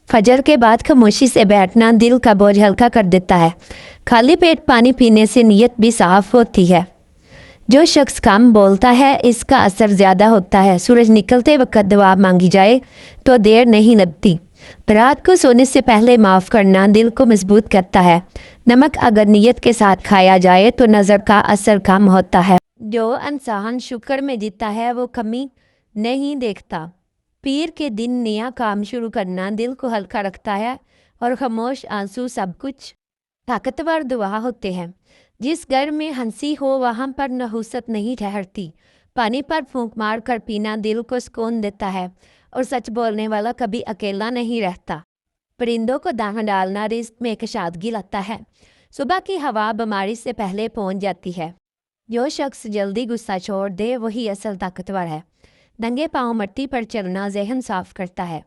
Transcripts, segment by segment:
फजर के बाद खामोशी से बैठना दिल का बोझ हल्का कर देता है। खाली पेट पानी पीने से नीयत भी साफ होती है। जो शख्स कम बोलता है इसका असर ज़्यादा होता है। सूरज निकलते वक्त दुआ मांगी जाए तो देर नहीं लगती। रात को सोने से पहले माफ़ करना दिल को मजबूत करता है। नमक अगर नीयत के साथ खाया जाए तो नज़र का असर कम होता है। जो इंसान शुक्र में जीता है वो कमी नहीं देखता। पीर के दिन नया काम शुरू करना दिल को हल्का रखता है और खामोश आंसू सब कुछ ताकतवर दुआ होते हैं। जिस घर में हंसी हो वहाँ पर नहुसत नहीं ठहरती। पानी पर फूंक मार कर पीना दिल को सुकून देता है और सच बोलने वाला कभी अकेला नहीं रहता। परिंदों को दाना डालना रिज़्क में कशादगी लाता है। सुबह की हवा बीमारी से पहले पहुँच जाती है। जो शख्स जल्दी गुस्सा छोड़ दे वही असल ताकतवर है। नंगे पाँव मिट्टी पर चलना जहन साफ करता है।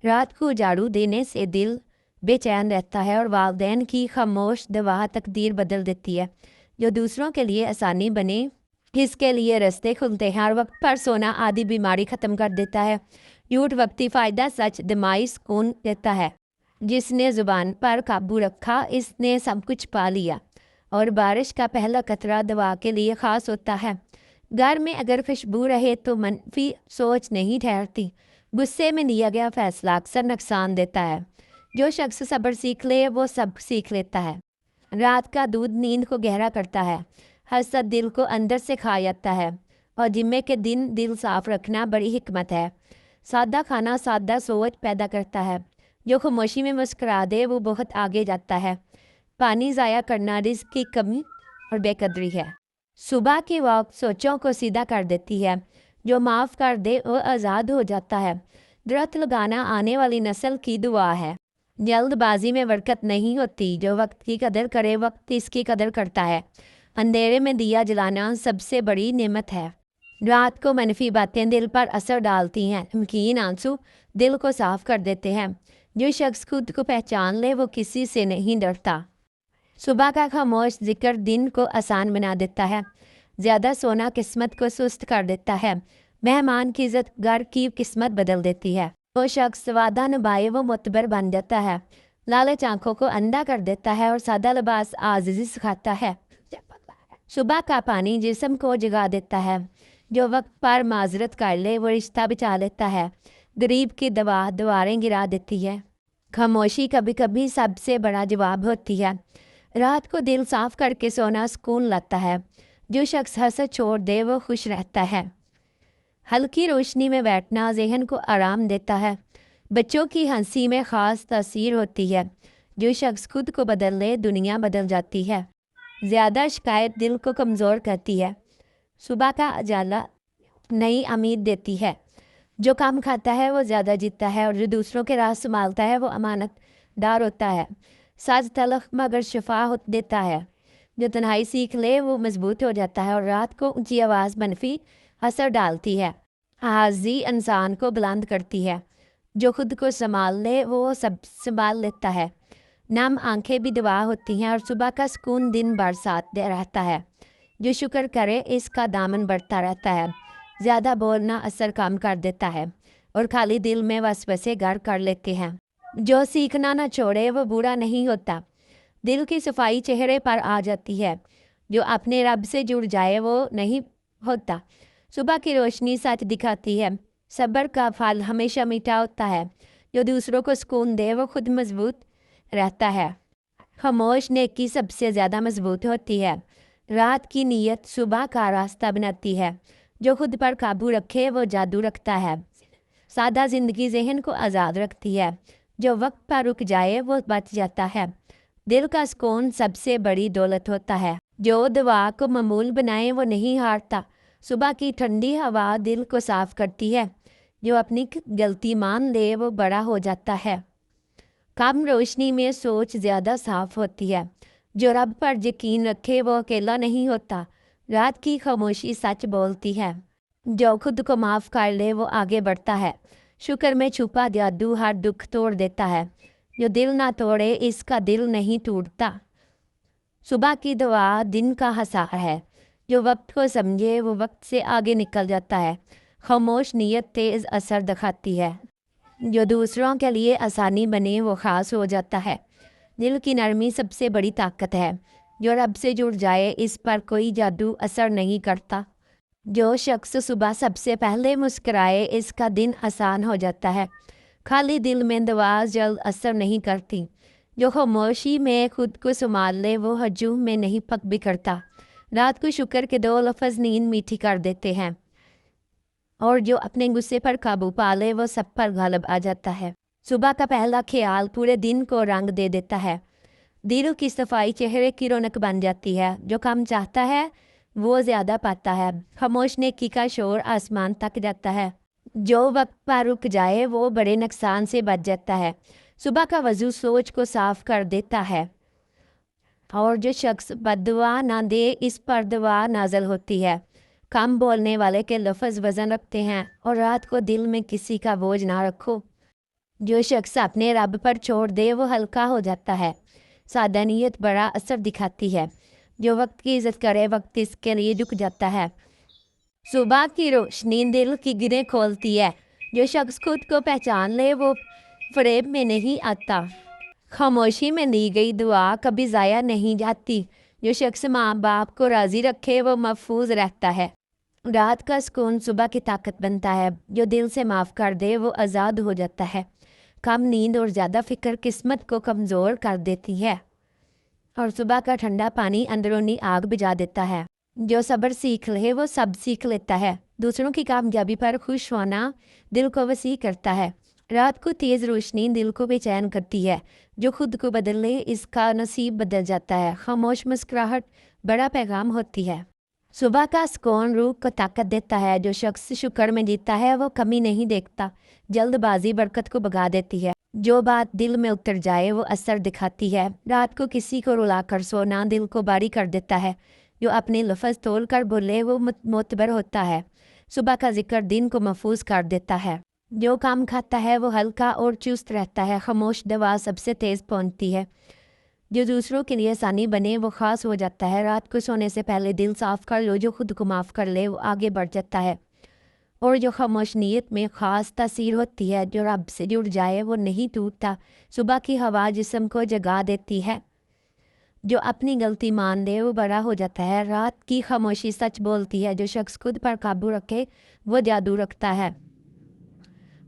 रात को झाड़ू देने से दिल बेचैन रहता है और वालिदैन की खामोश दुआ तकदीर बदल देती है। जो दूसरों के लिए आसानी बने इसके लिए रास्ते खुलते हैं। और वक्त पर सोना आदि बीमारी ख़त्म कर देता है। झूठ वक्ती फ़ायदा, सच दिमागी सुकून देता है। जिसने ज़ुबान पर काबू रखा इसने सब कुछ पा लिया। और बारिश का पहला कतरा दुआ के लिए ख़ास होता है। घर में अगर खुशबू रहे तो मनफी सोच नहीं ठहरती। गुस्से में लिया गया फैसला अक्सर नुकसान देता है। जो शख्स सब्र सीख ले वो सब सीख लेता है। रात का दूध नींद को गहरा करता है। हसद दिल को अंदर से खा जाता है। और जुम्मे के दिन दिल साफ रखना बड़ी हिकमत है। सादा खाना सादा सोच पैदा करता है। जो खामोशी में मुस्कुरा दे वो बहुत आगे जाता है। पानी ज़ाया करना रिज़्क की कमी और बेकदरी है। सुबह की वक्त सोचों को सीधा कर देती है। जो माफ़ कर दे वो आज़ाद हो जाता है। दरख्त लगाना आने वाली नस्ल की दुआ है। जल्दबाजी में बरकत नहीं होती। जो वक्त की कदर करे वक्त इसकी कदर करता है। अंधेरे में दिया जलाना सबसे बड़ी नेमत है। रात को मनफी बातें दिल पर असर डालती हैं। नमकीन आंसू दिल को साफ कर देते हैं। जो शख्स खुद को पहचान ले वो किसी से नहीं डरता। सुबह का खामोश जिक्र दिन को आसान बना देता है। ज़्यादा सोना किस्मत को सुस्त कर देता है। मेहमान की इज़्ज़त घर की किस्मत बदल देती है। वो शख्स वादा निभाए वो मुतबर बन जाता है। लालच आँखों को अंधा कर देता है और सादा लिबास आजिज़ी सिखाता है। सुबह का पानी जिस्म को जगा देता है। जो वक्त पर माजरत कर ले वो रिश्ता बचा लेता है। गरीब की दवा दीवारें गिरा देती है। खामोशी कभी कभी सबसे बड़ा जवाब होती है। रात को दिल साफ करके सोना सुकून लाता है। जो शख्स हंस छोड़ दे वो खुश रहता है। हल्की रोशनी में बैठना जहन को आराम देता है। बच्चों की हंसी में ख़ास तासीर होती है। जो शख्स खुद को बदल ले दुनिया बदल जाती है। ज़्यादा शिकायत दिल को कमज़ोर करती है। सुबह का उजाला नई उम्मीद देती है। जो कम खाता है वो ज़्यादा जीतता है और जो दूसरों के राज संभालता है वो अमानतदार होता है। साज तलख मगर शफा देता है। जो तन्हाई सीख ले वो मजबूत हो जाता है और रात को ऊंची आवाज़ मनफी असर डालती है। हाजी इंसान को बुलंद करती है। जो खुद को संभाल ले वो सब संभाल लेता है। नम आंखें भी दुआ होती हैं और सुबह का सुकून दिन भर साथ दे रहता है। जो शुक्र करे इसका दामन बढ़ता रहता है। ज़्यादा बोलना असर कम कर देता है और खाली दिल में वसवसे घर कर लेते हैं। जो सीखना ना छोड़े वो बूढ़ा नहीं होता। दिल की सफाई चेहरे पर आ जाती है। जो अपने रब से जुड़ जाए वो नहीं होता। सुबह की रोशनी सच दिखाती है। सब्र का फल हमेशा मीठा होता है। जो दूसरों को सुकून दे वो खुद मजबूत रहता है। खामोश नेकी सबसे ज़्यादा मजबूत होती है। रात की नीयत सुबह का रास्ता बनाती है। जो खुद पर काबू रखे वो जादू रखता है। सादा ज़िंदगी जहन को आज़ाद रखती है। जो वक्त पर रुक जाए वो बच जाता है। दिल का सुकून सबसे बड़ी दौलत होता है। जो दुआ को मामूल बनाए वो नहीं हारता। सुबह की ठंडी हवा दिल को साफ करती है। जो अपनी गलती मान ले वो बड़ा हो जाता है। कम रोशनी में सोच ज़्यादा साफ होती है। जो रब पर यकीन रखे वो अकेला नहीं होता। रात की खामोशी सच बोलती है। जो खुद को माफ़ कर ले वो आगे बढ़ता है। शुक्र में छुपा जादू हर दुख तोड़ देता है। जो दिल ना तोड़े इसका दिल नहीं टूटता। सुबह की दुआ दिन का हसार है। जो वक्त को समझे वो वक्त से आगे निकल जाता है। खामोश नीयत तेज़ असर दिखाती है। جو دوسروں کے لیے آسانی بنے وہ خاص ہو جاتا ہے۔ دل کی نرمی سب سے بڑی طاقت ہے۔ جو رب سے جڑ جائے اس پر کوئی جادو اثر نہیں کرتا۔ جو شخص صبح سب سے پہلے مسکرائے اس کا دن آسان ہو جاتا ہے۔ خالی دل میں دعا جلد اثر نہیں کرتی۔ جو خاموشی میں خود کو سنبھال لے وہ ہجوم میں نہیں پک بکھرتا۔ رات کو شکر کے 2 لفظ نیند میٹھی کر دیتے ہیں، اور جو اپنے غصے پر قابو پا لے وہ سب پر غالب آ جاتا ہے۔ صبح کا پہلا خیال پورے دن کو رنگ دے دیتا ہے۔ دل کی صفائی چہرے کی رونق بن جاتی ہے۔ جو کم چاہتا ہے وہ زیادہ پاتا ہے۔ خاموش نیکی کا شور آسمان تک جاتا ہے۔ جو وقت پر رک جائے وہ بڑے نقصان سے بچ جاتا ہے۔ صبح کا وضو سوچ کو صاف کر دیتا ہے، اور جو شخص بد دعا نہ دے اس پر دعا نازل ہوتی ہے۔ کم بولنے والے کے لفظ وزن رکھتے ہیں، اور رات کو دل میں کسی کا بوجھ نہ رکھو۔ جو شخص اپنے رب پر چھوڑ دے وہ ہلکا ہو جاتا ہے۔ سادہ نیت بڑا اثر دکھاتی ہے۔ جو وقت کی عزت کرے وقت اس کے لیے جھک جاتا ہے۔ صبح کی روشنی دل کی گرہیں کھولتی ہے۔ جو شخص خود کو پہچان لے وہ فریب میں نہیں آتا۔ خاموشی میں دی گئی دعا کبھی ضائع نہیں جاتی۔ جو شخص ماں باپ کو راضی رکھے وہ محفوظ رہتا ہے۔ رات کا سکون صبح کی طاقت بنتا ہے۔ جو دل سے معاف کر دے وہ آزاد ہو جاتا ہے۔ کم نیند اور زیادہ فکر قسمت کو کمزور کر دیتی ہے، اور صبح کا ٹھنڈا پانی اندرونی آگ بجھا دیتا ہے۔ جو صبر سیکھ لے وہ سب سیکھ لیتا ہے۔ دوسروں کی کامیابی پر خوش ہونا دل کو وسیع کرتا ہے۔ رات کو تیز روشنی دل کو بے چین کرتی ہے۔ جو خود کو بدل لے اس کا نصیب بدل جاتا ہے۔ خاموش مسکراہٹ بڑا پیغام ہوتی ہے۔ صبح کا سکون روح کو طاقت دیتا ہے۔ جو شخص شکر میں جیتا ہے وہ کمی نہیں دیکھتا۔ جلد بازی برکت کو بھگا دیتی ہے۔ جو بات دل میں اتر جائے وہ اثر دکھاتی ہے۔ رات کو کسی کو رلا کر سونا دل کو باری کر دیتا ہے۔ جو اپنے لفظ تول کر بولے وہ معتبر ہوتا ہے۔ صبح کا ذکر دن کو محفوظ کر دیتا ہے۔ جو کام کھاتا ہے وہ ہلکا اور چست رہتا ہے۔ خاموش دوا سب سے تیز پہنچتی ہے۔ جو دوسروں کے لیے آسانی بنے وہ خاص ہو جاتا ہے۔ رات کو سونے سے پہلے دل صاف کر لو۔ جو خود کو معاف کر لے وہ آگے بڑھ جاتا ہے، اور جو خاموش نیت میں خاص تاثیر ہوتی ہے۔ جو رب سے جڑ جائے وہ نہیں ٹوٹتا۔ صبح کی ہوا جسم کو جگا دیتی ہے۔ جو اپنی غلطی مان لے وہ بڑا ہو جاتا ہے۔ رات کی خاموشی سچ بولتی ہے۔ جو شخص خود پر قابو رکھے وہ جادو رکھتا ہے،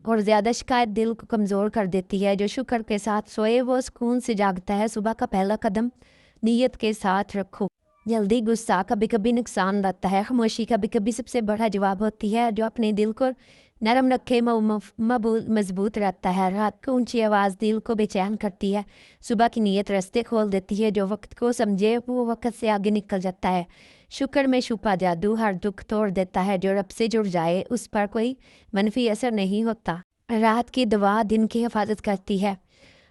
اور زیادہ شکایت دل کو کمزور کر دیتی ہے۔ جو شکر کے ساتھ سوئے وہ سکون سے جاگتا ہے۔ صبح کا پہلا قدم نیت کے ساتھ رکھو۔ جلدی غصہ کبھی کبھی نقصان لاتا ہے۔ خاموشی کبھی کبھی سب سے بڑا جواب ہوتی ہے۔ جو اپنے دل کو نرم رکھے مضبوط رہتا ہے۔ رات کو اونچی آواز دل کو بے چین کرتی ہے۔ صبح کی نیت راستے کھول دیتی ہے۔ جو وقت کو سمجھے وہ وقت سے آگے نکل جاتا ہے۔ شکر میں چھپا جادو ہر دکھ توڑ دیتا ہے۔ جو رب سے جڑ جائے اس پر کوئی منفی اثر نہیں ہوتا۔ رات کی دعا دن کی حفاظت کرتی ہے،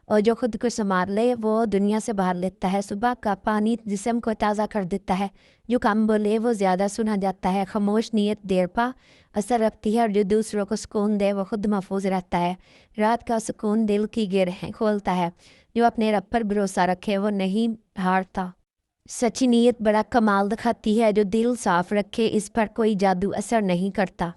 اور جو خود کو سنبھال لے وہ دنیا سے باہر لیتا ہے۔ صبح کا پانی جسم کو تازہ کر دیتا ہے۔ جو کم بولے وہ زیادہ سنا جاتا ہے۔ خاموش نیت دیر پا اثر رکھتی ہے، اور جو دوسروں کو سکون دے وہ خود محفوظ رہتا ہے۔ رات کا سکون دل کی گرہیں کھولتا ہے۔ جو اپنے رب پر بھروسہ رکھے وہ نہیں ہارتا۔ سچی نیت بڑا کمال دکھاتی ہے۔ جو دل صاف رکھے اس پر کوئی جادو اثر نہیں کرتا۔